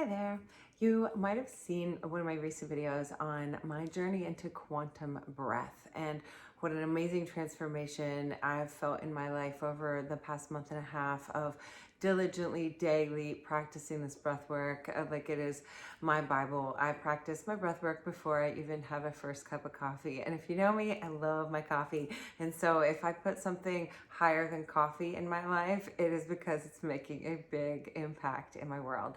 Hi there. You might have seen one of my recent videos on my journey into quantum breath and what an amazing transformation I've felt in my life over the past month and a half of diligently, daily practicing this breath work like it is my Bible. I practice my breath work before I even have a first cup of coffee. And if you know me, I love my coffee. And so if I put something higher than coffee in my life, it is because it's making a big impact in my world.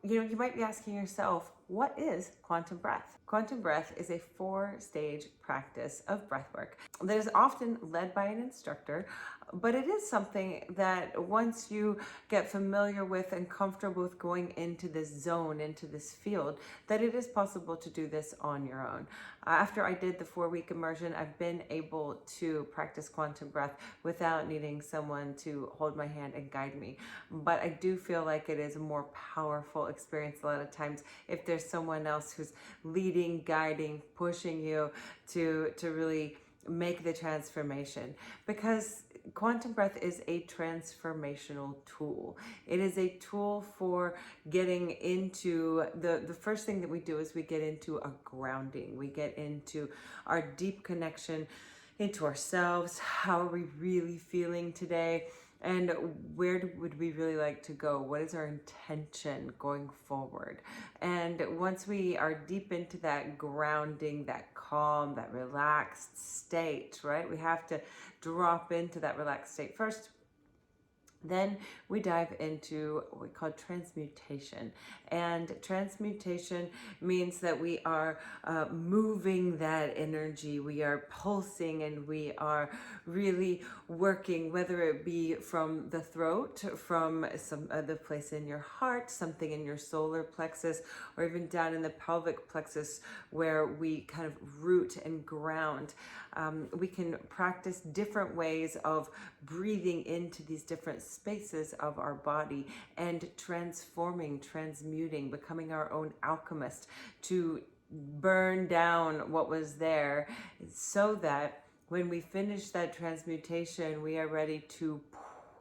You might be asking yourself, what is quantum breath? Quantum breath is a 4-stage practice of breath work that is often led by an instructor, but it is something that once you get familiar with and comfortable with going into this zone, into this field, that it is possible to do this on your own. After I did the 4-week immersion, I've been able to practice quantum breath without needing someone to hold my hand and guide me. But I do feel like it is a more powerful experience a lot of times if there's someone else who's leading, guiding, pushing you to really make the transformation, because quantum breath is a transformational tool. It is a tool for getting into the first thing that we do is we get into a grounding. We get into our deep connection into ourselves. How are we really feeling today? And where would we really like to go? What is our intention going forward? And once we are deep into that grounding, that calm, that relaxed state, right? We have to drop into that relaxed state first. Then we dive into what we call transmutation. And transmutation means that we are moving that energy, we are pulsing, and we are really working, whether it be from the throat, from some other place in your heart, something in your solar plexus, or even down in the pelvic plexus where we kind of root and ground. We can practice different ways of breathing into these different spaces of our body and transforming, transmuting, becoming our own alchemist to burn down what was there, so that when we finish that transmutation, we are ready to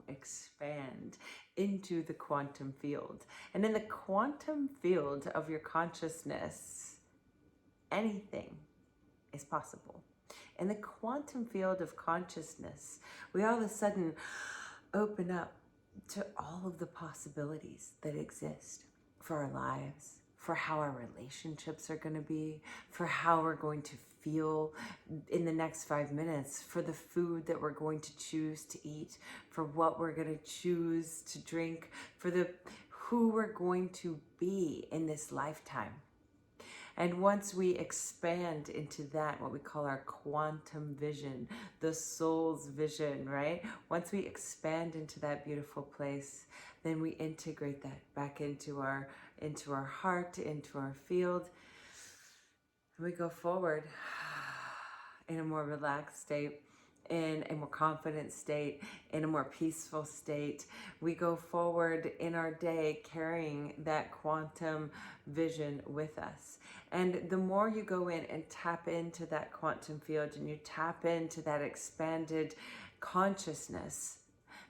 expand into the quantum field. And in the quantum field of your consciousness, anything is possible. In the quantum field of consciousness, we all of a sudden open up to all of the possibilities that exist for our lives, for how our relationships are going to be, for how we're going to feel in the next 5 minutes, for the food that we're going to choose to eat, for what we're going to choose to drink, for who we're going to be in this lifetime. And once we expand into that, what we call our quantum vision, the soul's vision, right? Once we expand into that beautiful place, then we integrate that back into our heart, into our field. And we go forward in a more relaxed state, in a more confident state, in a more peaceful state. We go forward in our day carrying that quantum vision with us. And the more you go in and tap into that quantum field and you tap into that expanded consciousness,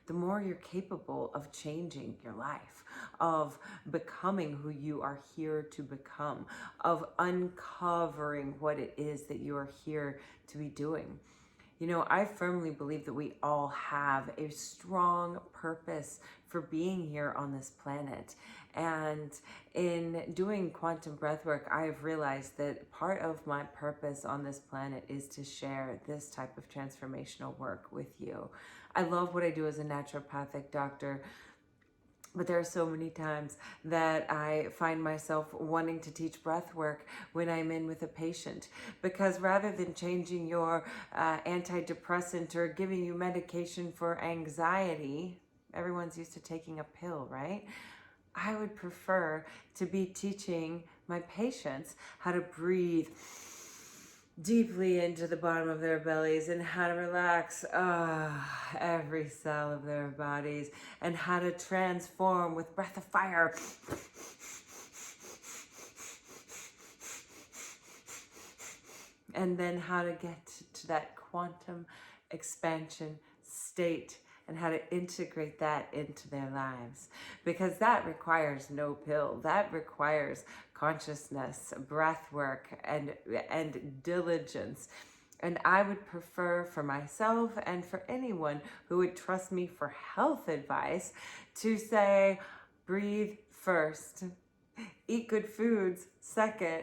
the more you're capable of changing your life, of becoming who you are here to become, of uncovering what it is that you are here to be doing. You know, I firmly believe that we all have a strong purpose for being here on this planet. And in doing quantum breathwork, I have realized that part of my purpose on this planet is to share this type of transformational work with you. I love what I do as a naturopathic doctor, but there are so many times that I find myself wanting to teach breath work when I'm in with a patient, because rather than changing your antidepressant or giving you medication for anxiety, everyone's used to taking a pill, right? I would prefer to be teaching my patients how to breathe deeply into the bottom of their bellies and how to relax every cell of their bodies, and how to transform with breath of fire. And then how to get to that quantum expansion state and how to integrate that into their lives, because that requires no pill. That requires consciousness, breath work, and diligence. And I would prefer for myself and for anyone who would trust me for health advice to say, breathe first, eat good foods second,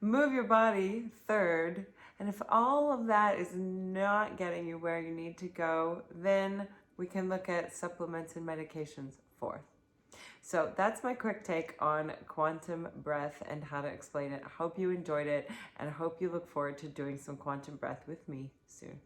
move your body third. And if all of that is not getting you where you need to go, then we can look at supplements and medications fourth. So that's my quick take on quantum breath and how to explain it. I hope you enjoyed it, and I hope you look forward to doing some quantum breath with me soon.